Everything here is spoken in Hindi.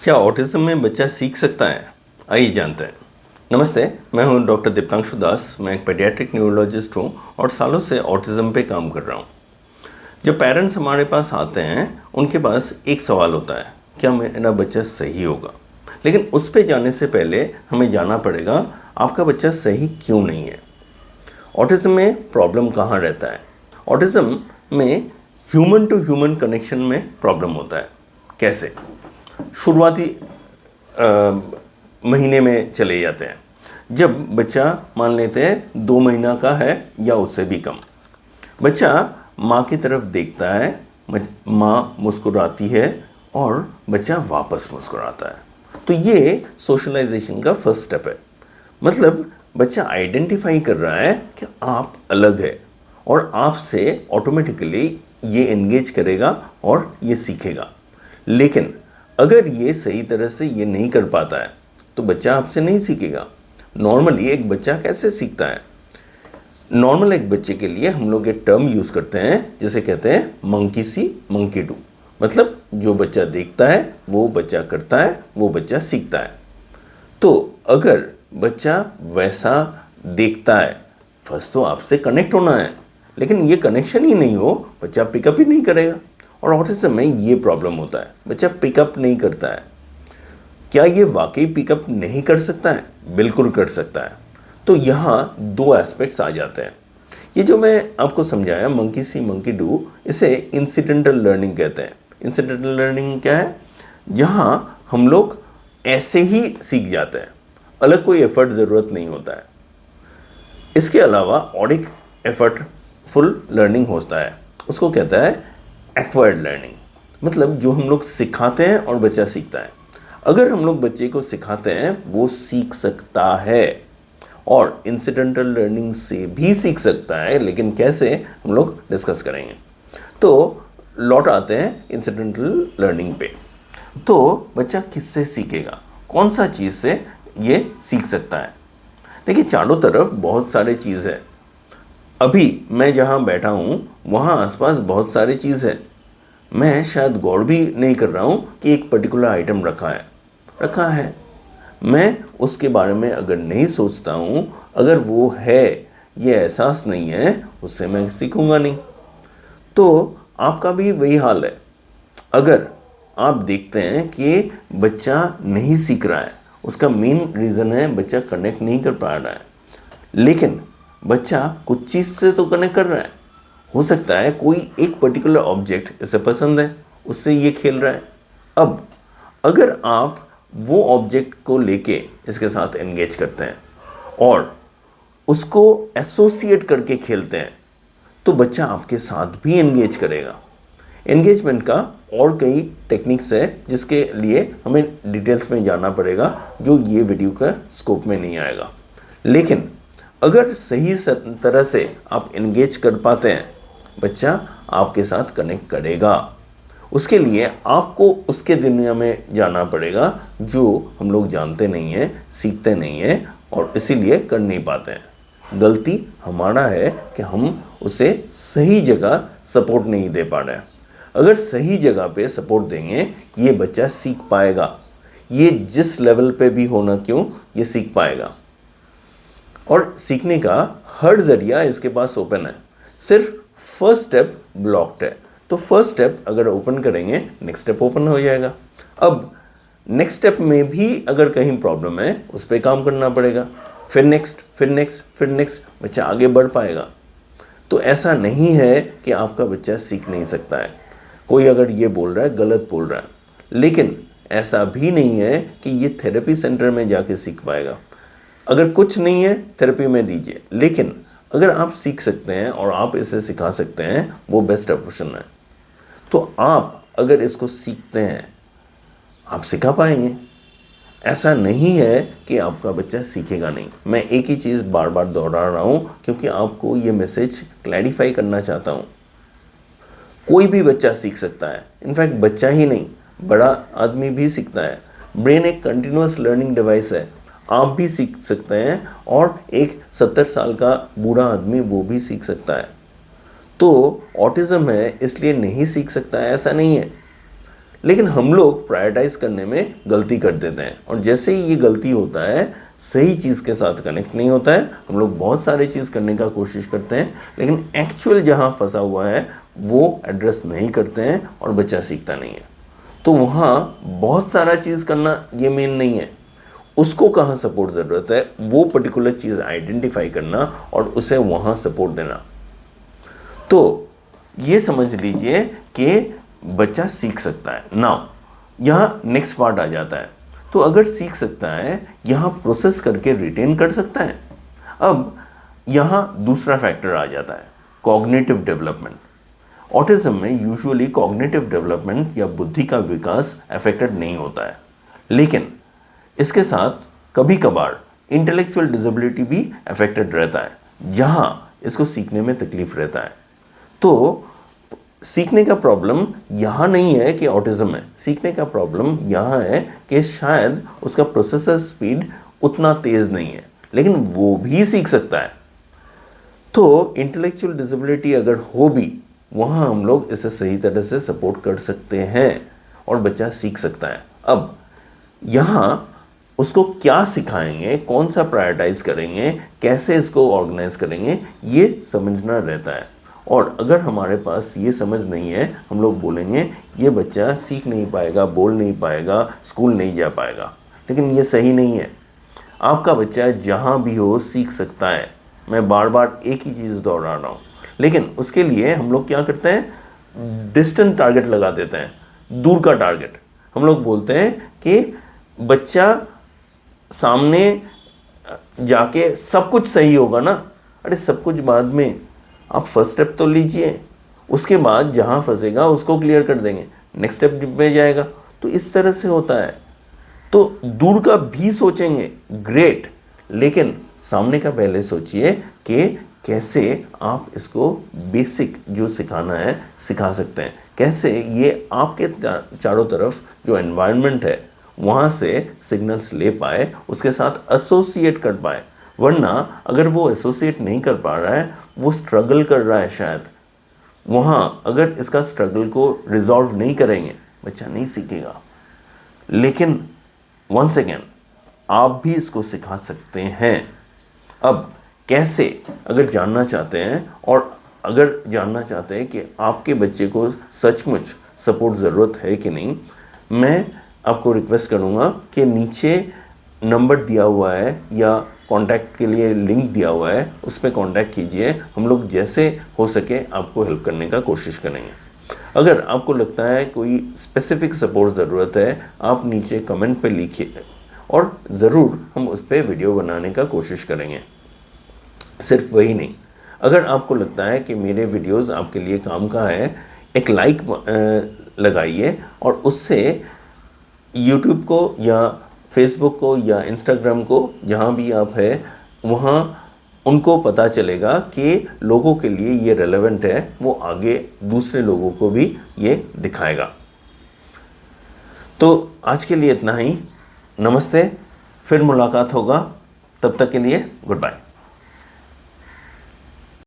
क्या ऑटिज्म में बच्चा सीख सकता है? आइए जानते हैं। नमस्ते, मैं हूं डॉक्टर दीप्तांशु दास। मैं एक पेडियाट्रिक न्यूरोलॉजिस्ट हूं और सालों से ऑटिज्म पे काम कर रहा हूं। जब पेरेंट्स हमारे पास आते हैं, उनके पास एक सवाल होता है, क्या मेरा बच्चा सही होगा? लेकिन उस पे जाने से पहले हमें जानना पड़ेगा, आपका बच्चा सही क्यों नहीं है। ऑटिज्म में प्रॉब्लम कहाँ रहता है? ऑटिज्म में ह्यूमन टू ह्यूमन कनेक्शन में प्रॉब्लम होता है। कैसे? शुरुआती महीने में चले जाते हैं। जब बच्चा मान लेते हैं 2 महीना का है या उससे भी कम, बच्चा माँ की तरफ देखता है, माँ मुस्कुराती है और बच्चा वापस मुस्कुराता है। तो ये सोशलाइजेशन का फर्स्ट स्टेप है। मतलब बच्चा आइडेंटिफाई कर रहा है कि आप अलग है और आपसे ऑटोमेटिकली ये एंगेज करेगा और ये सीखेगा। लेकिन अगर ये सही तरह से ये नहीं कर पाता है तो बच्चा आपसे नहीं सीखेगा। नॉर्मली एक बच्चा कैसे सीखता है? नॉर्मल एक बच्चे के लिए हम लोग एक टर्म यूज़ करते हैं जिसे कहते हैं मंकी सी मंकी डू। मतलब जो बच्चा देखता है वो बच्चा करता है, वो बच्चा सीखता है। तो अगर बच्चा वैसा देखता है, फर्स्ट तो आपसे कनेक्ट होना है, लेकिन ये कनेक्शन ही नहीं हो, बच्चा पिकअप ही नहीं करेगा। और ऑटिज्म में ये प्रॉब्लम होता है, बच्चा पिकअप नहीं करता है। क्या ये वाकई पिकअप नहीं कर सकता है? बिल्कुल कर सकता है। तो यहाँ 2 एस्पेक्ट्स आ जाते हैं। ये जो मैं आपको समझाया मंकी सी मंकी डू, इसे इंसिडेंटल लर्निंग कहते हैं। इंसिडेंटल लर्निंग क्या है? जहाँ हम लोग ऐसे ही सीख जाते हैं, अलग कोई एफर्ट ज़रूरत नहीं होता है। इसके अलावा और एक एफर्टफुल लर्निंग होता है, उसको कहता है एक्वायर्ड लर्निंग। मतलब जो हम लोग सिखाते हैं और बच्चा सीखता है। अगर हम लोग बच्चे को सिखाते हैं वो सीख सकता है और इंसिडेंटल लर्निंग से भी सीख सकता है, लेकिन कैसे हम लोग डिस्कस करेंगे। तो लौट आते हैं इंसिडेंटल लर्निंग पे। तो बच्चा किससे सीखेगा? कौन सा चीज़ से ये सीख सकता है? देखिए, चारों तरफ बहुत सारे चीज़ है। अभी मैं जहाँ बैठा हूँ वहाँ आसपास बहुत सारी चीज़ है। मैं शायद गौर भी नहीं कर रहा हूँ कि एक पर्टिकुलर आइटम रखा है। मैं उसके बारे में अगर नहीं सोचता हूँ, अगर वो है ये एहसास नहीं है, उससे मैं सीखूंगा नहीं। तो आपका भी वही हाल है। अगर आप देखते हैं कि बच्चा नहीं सीख रहा है, उसका मेन रीज़न है बच्चा कनेक्ट नहीं कर पा रहा है। लेकिन बच्चा कुछ चीज़ से तो कनेक्ट कर रहा है। हो सकता है कोई एक पर्टिकुलर ऑब्जेक्ट इसे पसंद है, उससे ये खेल रहा है। अब अगर आप वो ऑब्जेक्ट को लेके इसके साथ एंगेज करते हैं और उसको एसोसिएट करके खेलते हैं, तो बच्चा आपके साथ भी एंगेज करेगा। एंगेजमेंट का और कई टेक्निक्स है जिसके लिए हमें डिटेल्स में जाना पड़ेगा, जो ये वीडियो का स्कोप में नहीं आएगा। लेकिन अगर सही तरह से आप एंगेज कर पाते हैं, बच्चा आपके साथ कनेक्ट करेगा। उसके लिए आपको उसके दुनिया में जाना पड़ेगा जो हम लोग जानते नहीं हैं, सीखते नहीं हैं और इसीलिए कर नहीं पाते हैं। गलती हमारा है कि हम उसे सही जगह सपोर्ट नहीं दे पा रहे हैं। अगर सही जगह पे सपोर्ट देंगे, ये बच्चा सीख पाएगा। ये जिस लेवल पे भी होना क्यों, ये सीख पाएगा। और सीखने का हर जरिया इसके पास ओपन है। सिर्फ फर्स्ट स्टेप ब्लॉक्ड है। तो फर्स्ट स्टेप अगर ओपन करेंगे, नेक्स्ट स्टेप ओपन हो जाएगा। अब नेक्स्ट स्टेप में भी अगर कहीं प्रॉब्लम है, उस पर काम करना पड़ेगा। फिर नेक्स्ट, फिर नेक्स्ट, फिर नेक्स्ट, बच्चा आगे बढ़ पाएगा। तो ऐसा नहीं है कि आपका बच्चा सीख नहीं सकता है। कोई अगर ये बोल रहा है, गलत बोल रहा है। लेकिन ऐसा भी नहीं है कि ये थेरेपी सेंटर में जाके सीख पाएगा। अगर कुछ नहीं है, थेरेपी में दीजिए। लेकिन अगर आप सीख सकते हैं और आप इसे सिखा सकते हैं, वो बेस्ट ऑप्शन है। तो आप अगर इसको सीखते हैं, आप सिखा पाएंगे। ऐसा नहीं है कि आपका बच्चा सीखेगा नहीं। मैं एक ही चीज़ बार बार दोहरा रहा हूँ क्योंकि आपको ये मैसेज क्लैरिफाई करना चाहता हूँ। कोई भी बच्चा सीख सकता है। इनफैक्ट बच्चा ही नहीं, बड़ा आदमी भी सीखता है। ब्रेन एक कंटिन्यूअस लर्निंग डिवाइस है। आप भी सीख सकते हैं और एक 70 साल का बूढ़ा आदमी वो भी सीख सकता है। तो ऑटिज्म है इसलिए नहीं सीख सकता है, ऐसा नहीं है। लेकिन हम लोग प्रायोरिटाइज करने में गलती कर देते हैं, और जैसे ही ये गलती होता है सही चीज़ के साथ कनेक्ट नहीं होता है। हम लोग बहुत सारी चीज़ करने का कोशिश करते हैं, लेकिन एक्चुअल जहाँ फंसा हुआ है वो एड्रेस नहीं करते हैं और बच्चा सीखता नहीं है। तो वहाँ बहुत सारा चीज़ करना ये मेन नहीं है, उसको कहाँ सपोर्ट ज़रूरत है वो पर्टिकुलर चीज़ आइडेंटिफाई करना और उसे वहाँ सपोर्ट देना। तो ये समझ लीजिए कि बच्चा सीख सकता है। नाउ यहाँ नेक्स्ट पार्ट आ जाता है, तो अगर सीख सकता है यहाँ प्रोसेस करके रिटेन कर सकता है। अब यहाँ दूसरा फैक्टर आ जाता है, कॉग्निटिव डेवलपमेंट। ऑटिज्म में यूजुअली कॉग्निटिव डेवलपमेंट या बुद्धि का विकास अफेक्टेड नहीं होता है, लेकिन इसके साथ कभी कभार इंटेलेक्चुअल डिसेबिलिटी भी अफेक्टेड रहता है, जहाँ इसको सीखने में तकलीफ रहता है। तो सीखने का प्रॉब्लम यहाँ नहीं है कि ऑटिज्म है, सीखने का प्रॉब्लम यहाँ है कि शायद उसका प्रोसेसर स्पीड उतना तेज़ नहीं है, लेकिन वो भी सीख सकता है। तो इंटेलेक्चुअल डिसेबिलिटी अगर हो भी, वहाँ हम लोग इसे सही तरह से सपोर्ट कर सकते हैं और बच्चा सीख सकता है। अब यहाँ उसको क्या सिखाएंगे, कौन सा प्रायोरिटाइज करेंगे, कैसे इसको ऑर्गेनाइज करेंगे, ये समझना रहता है। और अगर हमारे पास ये समझ नहीं है, हम लोग बोलेंगे ये बच्चा सीख नहीं पाएगा, बोल नहीं पाएगा, स्कूल नहीं जा पाएगा, लेकिन ये सही नहीं है। आपका बच्चा जहाँ भी हो सीख सकता है। मैं बार बार एक ही चीज़ दोहरा रहा हूँ, लेकिन उसके लिए हम लोग क्या करते हैं, डिस्टेंट टारगेट लगा देते हैं, दूर का टारगेट। हम लोग बोलते हैं कि बच्चा सामने जाके सब कुछ सही होगा ना। अरे सब कुछ बाद में, आप फर्स्ट स्टेप तो लीजिए, उसके बाद जहाँ फंसेगा उसको क्लियर कर देंगे, नेक्स्ट स्टेप में जाएगा। तो इस तरह से होता है। तो दूर का भी सोचेंगे, ग्रेट, लेकिन सामने का पहले सोचिए कि कैसे आप इसको बेसिक जो सिखाना है सिखा सकते हैं, कैसे ये आपके चारों तरफ जो एनवायरनमेंट है वहाँ से सिग्नल्स ले पाए, उसके साथ एसोसिएट कर पाए। वरना अगर वो एसोसिएट नहीं कर पा रहा है, वो स्ट्रगल कर रहा है शायद, वहाँ अगर इसका स्ट्रगल को रिजॉल्व नहीं करेंगे, बच्चा नहीं सीखेगा। लेकिन वंस अगेन आप भी इसको सिखा सकते हैं। अब कैसे, अगर जानना चाहते हैं, और अगर जानना चाहते हैं कि आपके बच्चे को सचमुच सपोर्ट ज़रूरत है कि नहीं, मैं आपको रिक्वेस्ट करूँगा कि नीचे नंबर दिया हुआ है या कांटेक्ट के लिए लिंक दिया हुआ है, उस पर कांटेक्ट कीजिए। हम लोग जैसे हो सके आपको हेल्प करने का कोशिश करेंगे। अगर आपको लगता है कोई स्पेसिफिक सपोर्ट ज़रूरत है, आप नीचे कमेंट पे लिखिए और ज़रूर हम उस पर वीडियो बनाने का कोशिश करेंगे। सिर्फ वही नहीं, अगर आपको लगता है कि मेरे वीडियोस आपके लिए काम का है, एक लाइक लगाइए और उससे यूट्यूब को या फेसबुक को या इंस्टाग्राम को, जहाँ भी आप है वहाँ उनको पता चलेगा कि लोगों के लिए ये रेलेवेंट है, वो आगे दूसरे लोगों को भी ये दिखाएगा। तो आज के लिए इतना ही। नमस्ते, फिर मुलाकात होगा, तब तक के लिए गुड बाय।